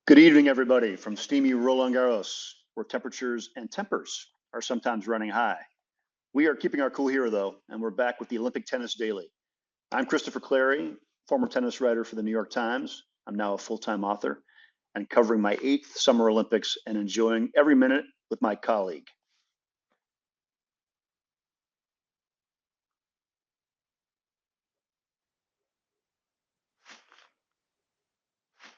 Good evening, everybody, from steamy Roland Garros, where temperatures and tempers are sometimes running high. We are keeping our cool here, though, and we're back with the Olympic Tennis Daily. I'm Christopher Clarey, former tennis writer for the New York Times. I'm now a full-time author and covering my 8th Summer Olympics and enjoying every minute with my colleague.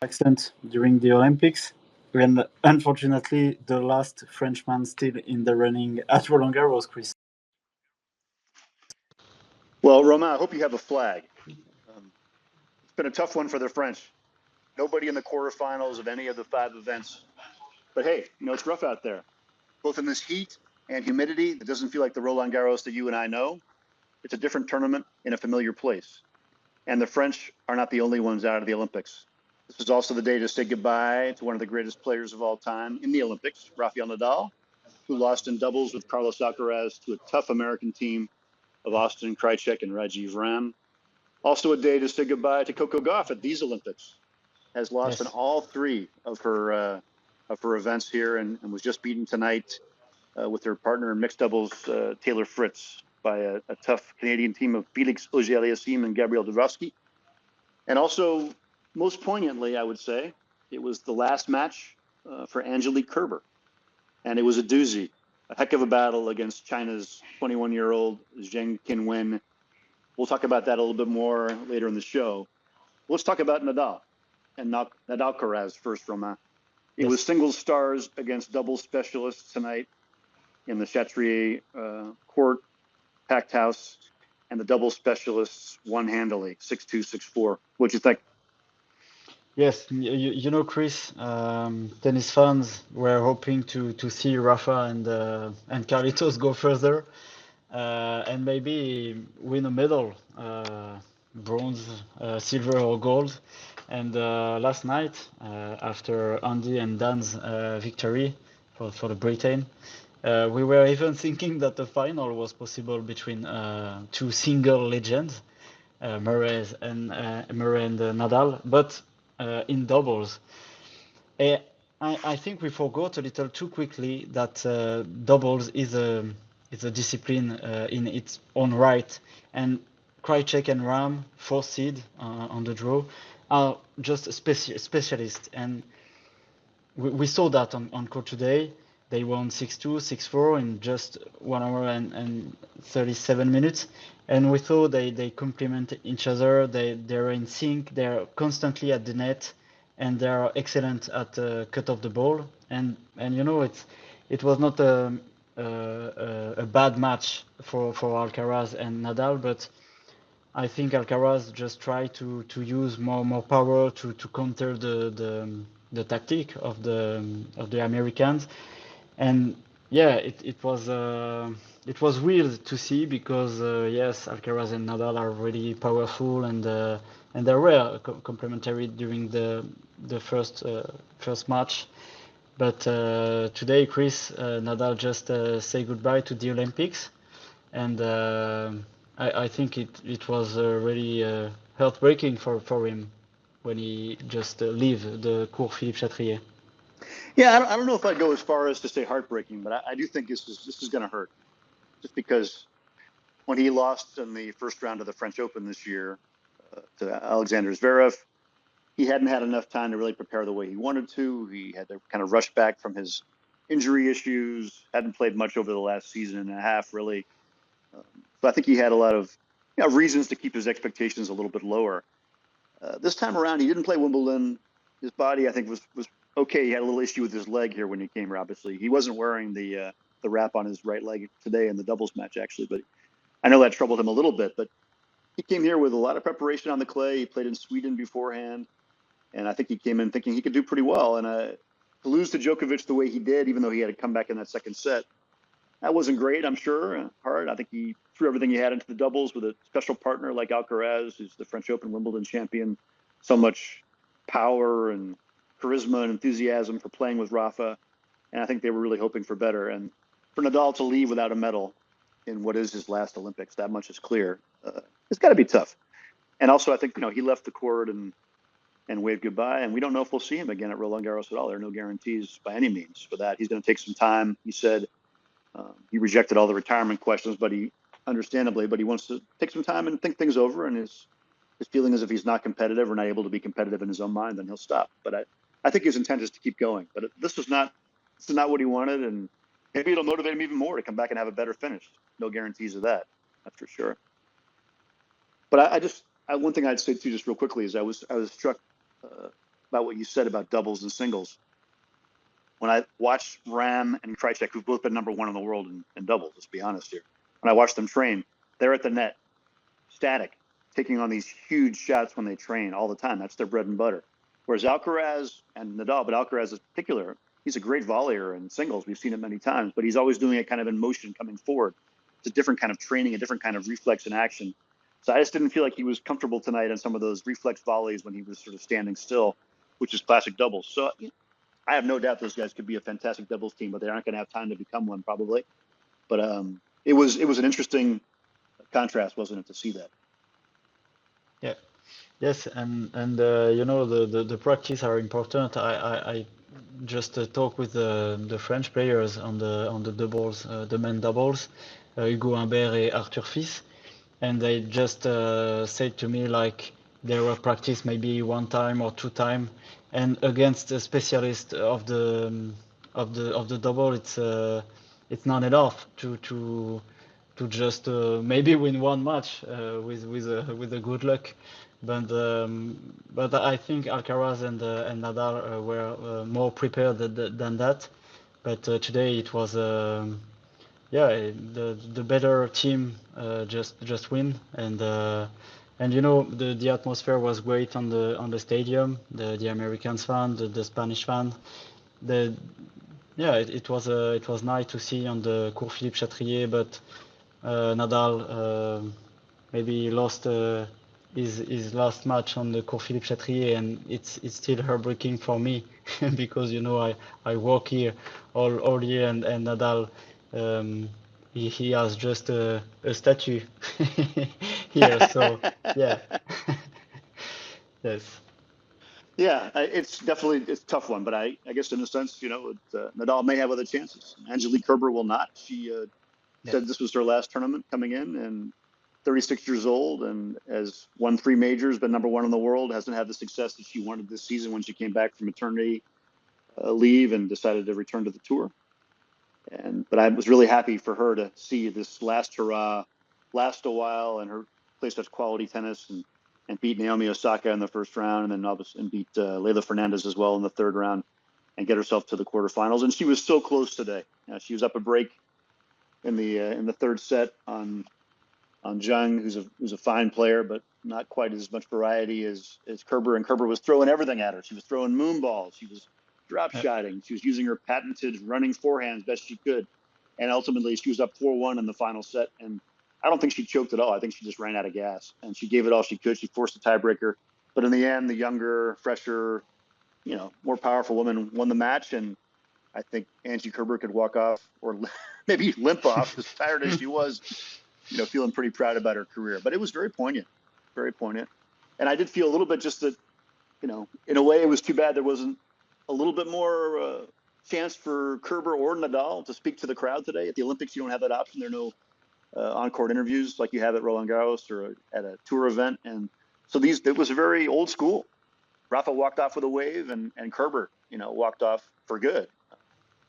Accent during the Olympics, and unfortunately, the last Frenchman still in the running at Roland Garros, Chris. Well, Romain, I hope you have a flag. It's been a tough one for the French. Nobody in the quarterfinals of any of the 5 events. But hey, it's rough out there, both in this heat and humidity. It doesn't feel like the Roland Garros that you and I know. It's a different tournament in a familiar place. And the French are not the only ones out of the Olympics. This is also the day to say goodbye to one of the greatest players of all time in the Olympics, Rafael Nadal, who lost in doubles with Carlos Alcaraz to a tough American team of Austin Krajicek and Rajiv Ram. Also a day to say goodbye to Coco Gauff at these Olympics, has lost in all 3 of her events here and was just beaten tonight with her partner in mixed doubles, Taylor Fritz, by a tough Canadian team of Felix Auger-Aliassime and Gabriel Dabrowski. And also, most poignantly, I would say, it was the last match for Angelique Kerber. And it was a doozy, a heck of a battle against China's 21-year-old Zheng Qinwen. We'll talk about that a little bit more later in the show. Let's talk about Nadal and Nadal Alcaraz first, Romain. It was singles stars against doubles specialists tonight in the Chatrier court, packed house, and the double specialists won handily, 6-2, 6-4. What'd you think? Yes, Chris, tennis fans were hoping to see Rafa and Carlitos go further and maybe win a medal, bronze, silver, or gold. And last night, after Andy and Dan's victory for the Britain, we were even thinking that the final was possible between 2 single legends, Murray and Nadal, but in doubles. I think we forgot a little too quickly that doubles is a discipline in its own right, and Krajicek and Ram, 4th seed on the draw, are just specialists, and we saw that on court today. They won 6-2, 6-4 in just 1 hour and 37 minutes. And we thought they complement each other. They're in sync. They're constantly at the net, and they're excellent at cut off the ball. And it was not a bad match for Alcaraz and Nadal, but I think Alcaraz just tried to use more power to counter the tactic of the Americans. And yeah, it was weird to see because yes, Alcaraz and Nadal are really powerful and they were complementary during the first match. But today, Chris, Nadal just say goodbye to the Olympics, and I think it was really heartbreaking for him when he just leave the court Philippe Chatrier. Yeah, I don't know if I'd go as far as to say heartbreaking, but I do think this is going to hurt, just because when he lost in the first round of the French Open this year to Alexander Zverev, he hadn't had enough time to really prepare the way he wanted to. He had to kind of rush back from his injury issues, hadn't played much over the last season and a half, really. So I think he had a lot of reasons to keep his expectations a little bit lower. This time around, he didn't play Wimbledon. His body, I think, was okay. He had a little issue with his leg here when he came here, obviously. He wasn't wearing the wrap on his right leg today in the doubles match, actually, but I know that troubled him a little bit. But he came here with a lot of preparation on the clay. He played in Sweden beforehand, and I think he came in thinking he could do pretty well. And to lose to Djokovic the way he did, even though he had to come back in that second set, that wasn't great, I'm sure. Hard. I think he threw everything he had into the doubles with a special partner like Alcaraz, who's the French Open Wimbledon champion. So much power and charisma and enthusiasm for playing with Rafa. And I think they were really hoping for better. And for Nadal to leave without a medal in what is his last Olympics, that much is clear. It's got to be tough. And also, I think, he left the court and and wave goodbye. And we don't know if we'll see him again at Roland Garros at all. There are no guarantees by any means for that. He's going to take some time. He said he rejected all the retirement questions, but he wants to take some time and think things over. And his feeling is if he's not competitive or not able to be competitive in his own mind, then he'll stop. But I think his intent is to keep going. But this is not what he wanted, and maybe it'll motivate him even more to come back and have a better finish. No guarantees of that. That's for sure. But one thing I'd say too, just real quickly, is I was struck about what you said about doubles and singles. When I watched Ram and Krajicek, who've both been number one in the world in doubles, let's be honest here. When I watched them train, they're at the net, static, taking on these huge shots when they train all the time. That's their bread and butter. Whereas Alcaraz and Nadal, but Alcaraz in particular, he's a great volleyer in singles. We've seen it many times, but he's always doing it kind of in motion coming forward. It's a different kind of training, a different kind of reflex in action. So I just didn't feel like he was comfortable tonight on some of those reflex volleys when he was sort of standing still, which is classic doubles. So I have no doubt those guys could be a fantastic doubles team, but they aren't going to have time to become one probably. But it was an interesting contrast, wasn't it, to see that? Yeah. Yes, and the practice are important. I just talked with the French players on the doubles, the men doubles, Hugo Humbert and Arthur Fils, and they just said to me like they were practice maybe one time or two time, and against a specialist of the double, it's not enough to just maybe win one match with a good luck. But I think Alcaraz and Nadal were more prepared than that. But today it was the better team just win, and the atmosphere was great on the stadium. The Americans fan, the Spanish fan, it was nice to see on the court Philippe Chatrier, but Nadal maybe lost his last match on the court Philippe Chatrier, and it's still heartbreaking for me because I work here all year, and Nadal he has just a statue here, so yeah. Yes. Yeah, it's a tough one, but I guess in a sense, Nadal may have other chances. Angelique Kerber will not. She said this was her last tournament coming in, and 36 years old, and has won 3 majors, been number one in the world, hasn't had the success that she wanted this season when she came back from maternity leave and decided to return to the tour. But I was really happy for her to see this last hurrah last a while, and her play such quality tennis and beat Naomi Osaka in the first round, and then beat Leylah Fernandez as well in the third round, and get herself to the quarterfinals. And she was so close today. She was up a break in the third set on Zheng, who's a fine player, but not quite as much variety as Kerber. And Kerber was throwing everything at her. She was throwing moon balls. She was drop shotting. She was using her patented running forehand as best she could. And ultimately, she was up 4-1 in the final set. And I don't think she choked at all. I think she just ran out of gas. And she gave it all she could. She forced a tiebreaker. But in the end, the younger, fresher, more powerful woman won the match. And I think Angie Kerber could walk off, or maybe limp off, as tired as she was, feeling pretty proud about her career. But it was very poignant, very poignant. And I did feel a little bit just that, in a way, it was too bad there wasn't a little bit more chance for Kerber or Nadal to speak to the crowd today. At the Olympics, you don't have that option. There are no on-court interviews like you have at Roland Garros or at a tour event. And so it was very old school. Rafa walked off with a wave, and Kerber, walked off for good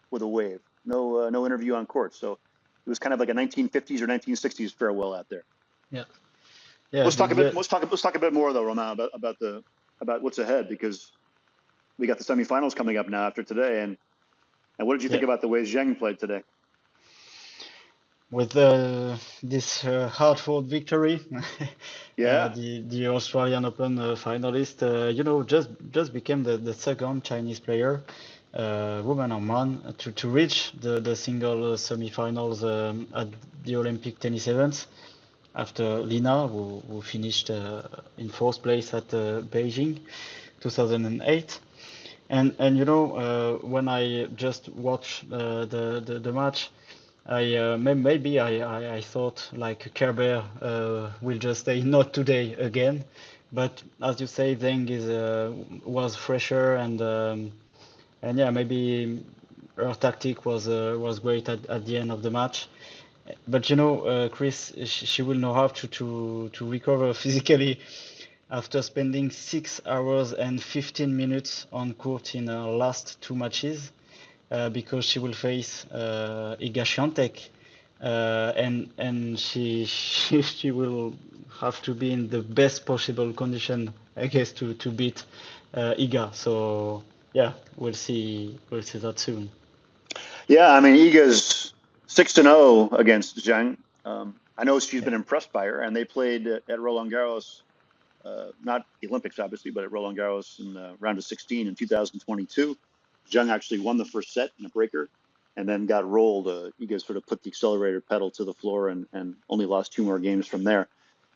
with a wave. No interview on court. So it was kind of like a 1950s or 1960s farewell out there. Yeah. Let's talk a bit more though, Romain, about what's ahead, because we got the semifinals coming up now after today. And what did you think about the way Zheng played today? With this hard-fought victory, the Australian Open finalist, just became the second Chinese player, woman or man, to reach the single semi-finals at the Olympic tennis events, after Lina, who finished in fourth place at Beijing 2008. And when I just watched the match, I thought like Kerber will just say not today again, But as you say, Zheng was fresher and yeah, maybe her tactic was great at the end of the match. But Chris, she will know how to recover physically after spending 6 hours and 15 minutes on court in her last two matches, because she will face Iga Świątek, and she will have to be in the best possible condition, I guess, to beat Iga. So yeah, we'll see that soon. Yeah, I mean, Iga's 6-0 against Zheng. I know she's been impressed by her, and they played at Roland Garros, not the Olympics, obviously, but at Roland Garros in round of 16 in 2022. Zheng actually won the first set in a breaker and then got rolled. Iga sort of put the accelerator pedal to the floor and only lost 2 more games from there.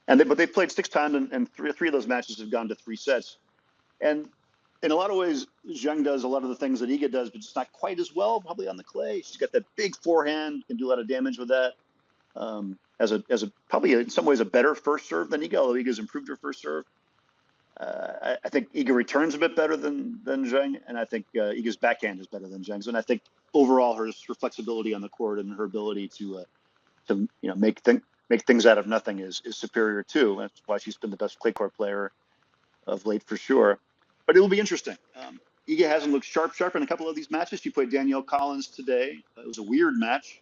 But they played 6 times, and three of those matches have gone to 3 sets. And in a lot of ways, Zheng does a lot of the things that Iga does, but it's not quite as well, probably on the clay. She's got that big forehand, can do a lot of damage with that. As a probably in some ways a better first serve than Iga, although Iga's improved her first serve. I think Iga returns a bit better than Zheng, and I think Iga's backhand is better than Zheng's. And I think overall her flexibility on the court and her ability to make things out of nothing is superior too. That's why she's been the best clay court player of late for sure. But it will be interesting. Iga hasn't looked sharp in a couple of these matches. She played Danielle Collins today. It was a weird match.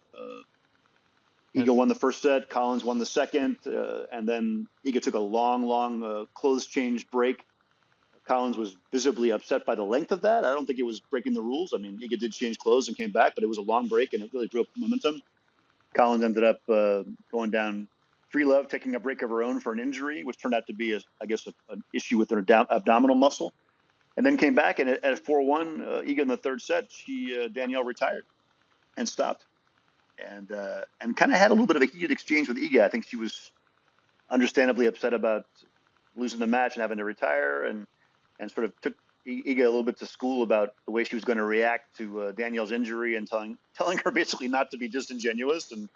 Iga won the first set, Collins won the second, and then Iga took a long clothes change break. Collins was visibly upset by the length of that. I don't think it was breaking the rules. I mean, Iga did change clothes and came back, but it was a long break and it really drew up momentum. Collins ended up going down 3-love, taking a break of her own for an injury, which turned out to be, an issue with her abdominal muscle. And then came back, and at 4-1, Iga in the third set, Danielle retired and stopped. And kind of had a little bit of a heated exchange with Iga. I think she was understandably upset about losing the match and having to retire, and sort of took Iga a little bit to school about the way she was going to react to Danielle's injury, and telling her basically not to be disingenuous and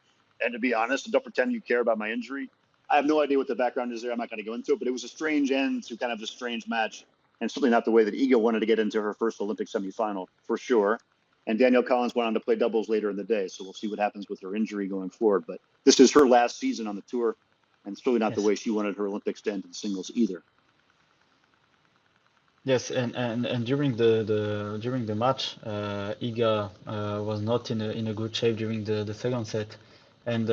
to be honest and don't pretend you care about my injury. I have no idea what the background is there. I'm not going to go into it, but it was a strange end to kind of a strange match, and certainly not the way that Iga wanted to get into her first Olympic semifinal for sure. And Danielle Collins went on to play doubles later in the day, so we'll see what happens with her injury going forward. But this is her last season on the tour, and it's really not the way she wanted her Olympics to end in singles either. Yes, and during the match, Iga was not in a good shape during the second set, and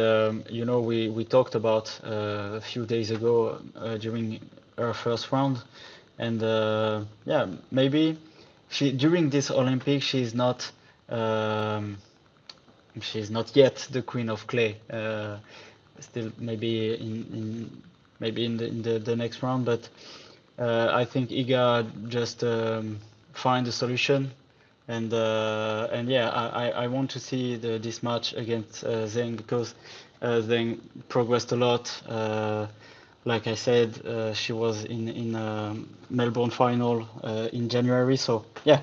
we talked about a few days ago during her first round, and yeah, maybe during this Olympics she's not yet the queen of clay. Still maybe in the next round, but. I think Iga just find a solution, and yeah, I want to see this match against Zheng, because Zheng progressed a lot. Like I said, she was in Melbourne final in January, so yeah,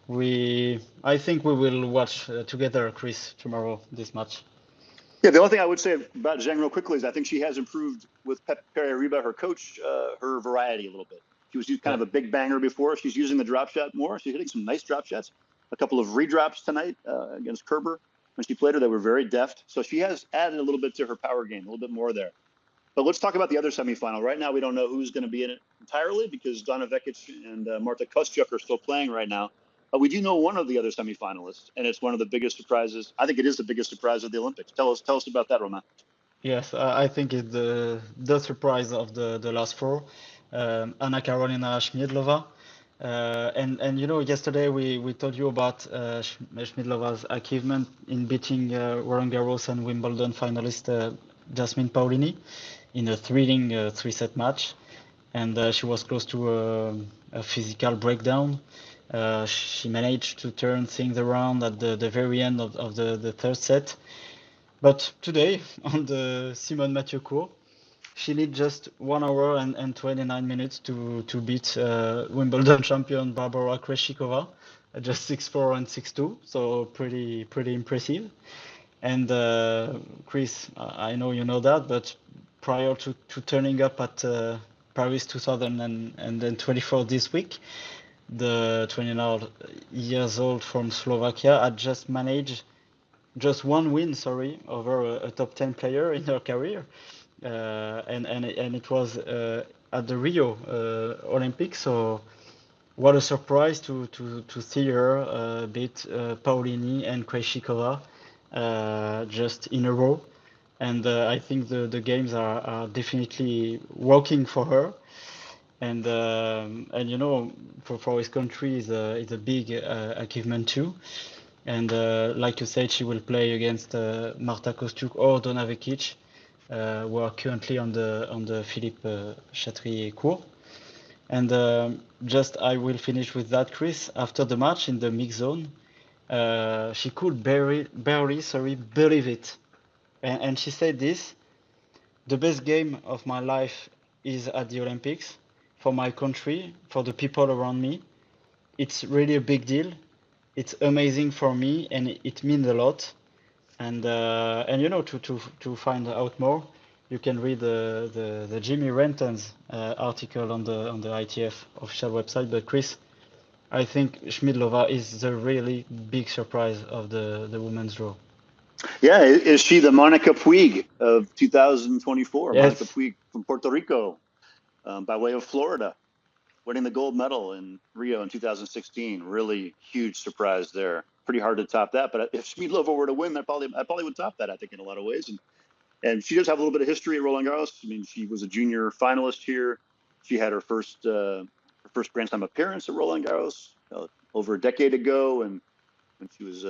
I think we will watch together, Chris, tomorrow this match. Yeah, the only thing I would say about Zheng real quickly is I think she has improved with Pere Riba, her coach, her variety a little bit. She was kind of a big banger before. She's using the drop shot more. She's hitting some nice drop shots. A couple of redrops tonight against Kerber. When she played her, they were very deft. So she has added a little bit to her power game, a little bit more there. But let's talk about the other semifinal. Right now, we don't know who's going to be in it entirely because Donna, Vekic, and Marta Kostyuk are still playing right now. But we do know one of the other semifinalists, and it's one of the biggest surprises. I think it is the biggest surprise of the Olympics. Tell us about that, Romain. Yes, I think it's the surprise of the last four, Anna Karolina Schmiedlova. And yesterday we told you about Schmiedlova's achievement in beating Roland Garros and Wimbledon finalist Jasmine Paolini in a thrilling 3-set match, and she was close to a physical breakdown. She managed to turn things around at the very end of the third set. But today, on the Simone Mathieu court, she needed just 1 hour and 29 minutes to beat Wimbledon champion Barbara Krejcikova, just 6-4 and 6-2, so pretty impressive. And Chris, I know you know that, but prior to turning up at Paris 2024 this week. The 29 years old from Slovakia had just managed just one win, over a top 10 player in her career, and it was at the Rio Olympics. So what a surprise to see her beat Paolini and Krejcikova just in a row. And I think the games are definitely working for her. And for his country is a big achievement too. And like you said, she will play against Marta, Kostyuk or Donna Vekic, who are currently on the Philippe Chatrier court. And I will finish with that, Chris. After the match in the mix zone, she could barely believe it. And she said this: the best game of my life is at the Olympics, for my country, for the people around me. It's really a big deal. It's amazing for me, and it means a lot. And to find out more, you can read the Jimmy Renton's article on the ITF official website. But Chris, I think Schmiedlova is the really big surprise of the women's draw. Yeah, is she the Monica Puig of 2024? Yes. Monica Puig from Puerto Rico, by way of Florida, winning the gold medal in Rio in 2016. Really huge surprise there. Pretty hard to top that. But if Schmiedlova were to win, I probably would top that, I think, in a lot of ways. And she does have a little bit of history at Roland Garros. I mean, she was a junior finalist here. She had her first Grand Slam appearance at Roland Garros over a decade ago, and when she was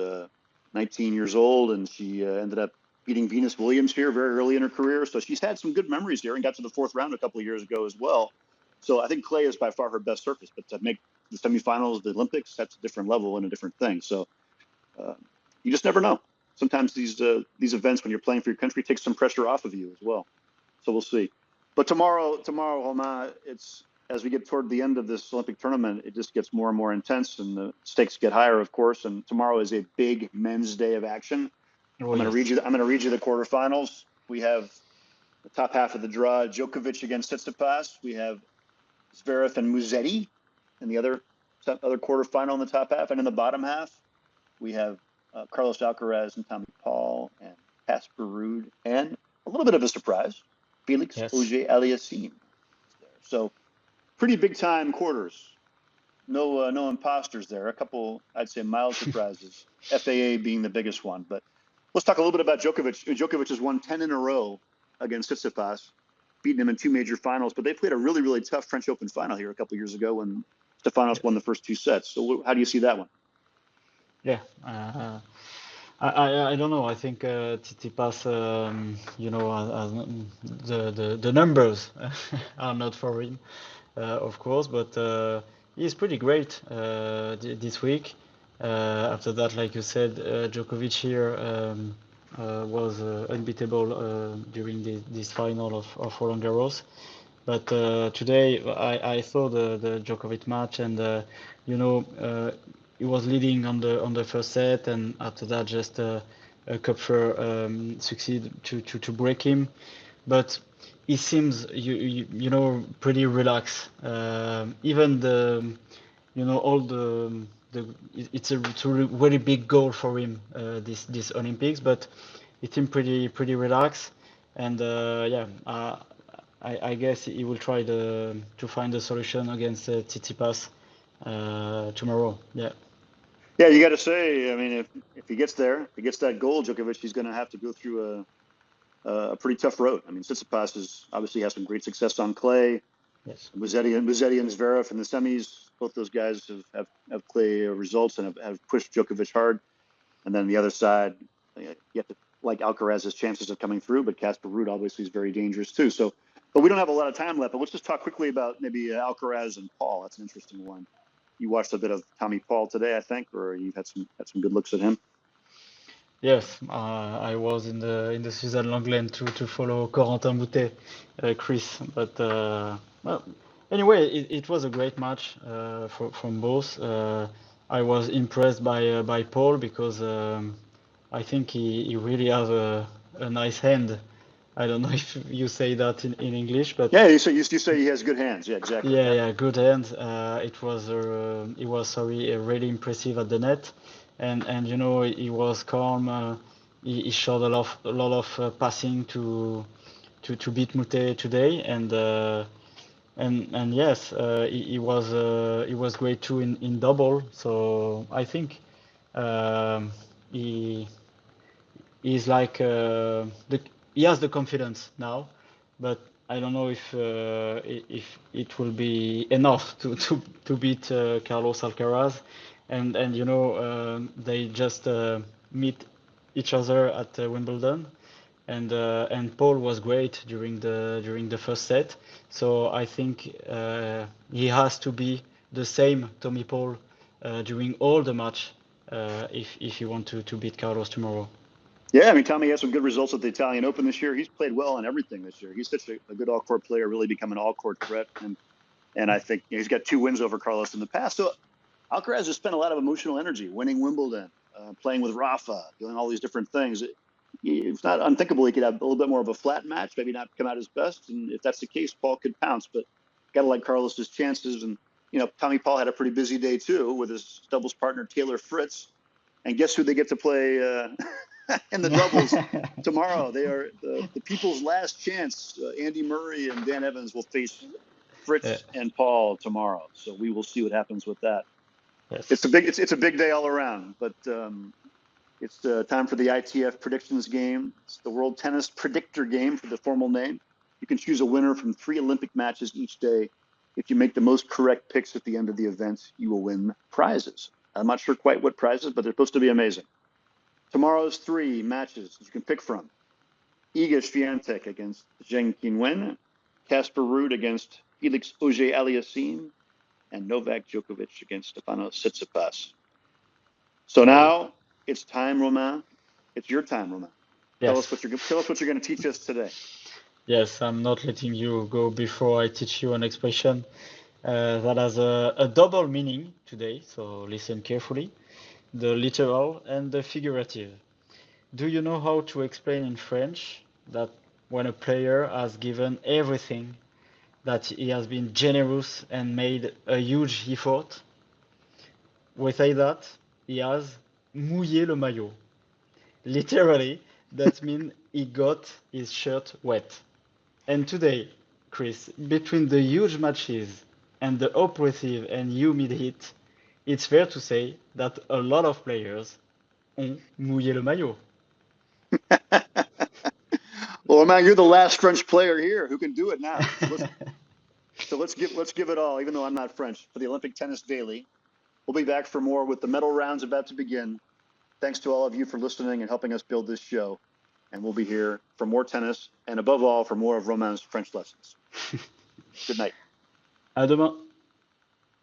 19 years old, and she ended up beating Venus Williams here very early in her career. So she's had some good memories here and got to the fourth round a couple of years ago as well. So I think clay is by far her best surface, but to make the semifinals, the Olympics, that's a different level and a different thing. So you just never know. Sometimes these events, when you're playing for your country, take some pressure off of you as well. So we'll see. But tomorrow, Romain, it's as we get toward the end of this Olympic tournament, it just gets more and more intense, and the stakes get higher, of course. And tomorrow is a big men's day of action. Oh, I'm yes. going to read you the quarterfinals. We have the top half of the draw: Djokovic against Tsitsipas. We have Zverev and Musetti in the other quarterfinal in the top half, and in the bottom half, we have Carlos Alcaraz and Tommy Paul and Casper Ruud, and a little bit of a surprise, Felix Auger-Aliassime. So pretty big time quarters. No imposters there. A couple, I'd say, mild surprises. FAA being the biggest one. But let's talk a little bit about Djokovic. Djokovic has won 10 in a row against Tsitsipas, beating him in two major finals. But they played a really, really tough French Open final here a couple years ago when Stefanos won the first two sets. So how do you see that one? Yeah, I don't know. I think Tsitsipas, the numbers are not for him, of course, but he's pretty great this week. After that, like you said, Djokovic here was unbeatable during this final of Roland Garros. But today I saw the Djokovic match, and he was leading on the first set, and after that just Kopfer succeeded to break him. But he seems pretty relaxed. Even it's a very big goal for him, this Olympics, but he seemed pretty relaxed, and I guess he will try to find a solution against Tsitsipas tomorrow. Yeah, you got to say, I mean, if he gets there, if he gets that goal, Djokovic, he's going to have to go through a pretty tough road. I mean, Tsitsipas obviously has some great success on clay. Yes. Musetti and Zverev in the semis, both those guys have clay results and have pushed Djokovic hard. And then the other side, you have to like Alcaraz's chances of coming through, but Casper Ruud obviously is very dangerous too. So, but we don't have a lot of time left. But let's just talk quickly about maybe Alcaraz and Paul. That's an interesting one. You watched a bit of Tommy Paul today, I think, or you've had some good looks at him. Yes, I was in the Suzanne Lenglen to follow Corentin Moutet, Chris. But well, anyway, it was a great match from both. I was impressed by Paul because I think he really has a nice hand I don't know if you say that in English, but Yeah, you say he has good hands. Yeah, exactly. yeah, yeah, good hand. It was sorry, really impressive at the net, and you know he was calm. He showed a lot of passing to beat Mute today, and yes, he was great too in double. So I think um, he he's like he has the confidence now, but I don't know if it will be enough to beat Carlos Alcaraz, and you know they just meet each other at Wimbledon, and Paul was great during the first set, so I think he has to be the same Tommy Paul during all the match if you want to beat Carlos tomorrow. Yeah, I mean, Tommy has some good results at the Italian Open this year. He's played well in everything this year. He's such a good all-court player, really become an all-court threat. And I think he's got 2 wins over Carlos in the past. So Alcaraz has spent a lot of emotional energy winning Wimbledon, playing with Rafa, doing all these different things. It's not unthinkable he could have a little bit more of a flat match, maybe not come out his best. And if that's the case, Paul could pounce. But got to like Carlos's chances. And, you know, Tommy Paul had a pretty busy day, too, with his doubles partner, Taylor Fritz. And guess who they get to play in the doubles tomorrow? They are the people's last chance. Andy Murray and Dan Evans will face Fritz and Paul tomorrow. So we will see what happens with that. Yes. It's a big day all around, but it's time for the ITF predictions game. It's the World Tennis Predictor Game for the formal name. You can choose a winner from 3 Olympic matches each day. If you make the most correct picks at the end of the event, you will win prizes. I'm not sure quite what prizes, but they're supposed to be amazing. Tomorrow's 3 matches you can pick from: Iga Swiatek against Zheng Qinwen, Casper Ruud against Felix Auger-Aliassime, and Novak Djokovic against Stefanos Tsitsipas. So now it's time, Romain. It's your time, Romain. Yes. Tell us what you're going to teach us today. Yes, I'm not letting you go before I teach you an expression that has a double meaning today, so listen carefully, the literal and the figurative. Do you know how to explain in French that when a player has given everything, that he has been generous and made a huge effort? We say that he has mouillé le maillot. Literally, that means he got his shirt wet. And today, Chris, between the huge matches and the oppressive and humid heat, it's fair to say that a lot of players ont mouillé le maillot. Well, Romain, you're the last French player here who can do it now. So let's give it all, even though I'm not French, for the Olympic Tennis Daily. We'll be back for more with the medal rounds about to begin. Thanks to all of you for listening and helping us build this show. And we'll be here for more tennis and, above all, for more of Romain's French lessons. Good night. À demain.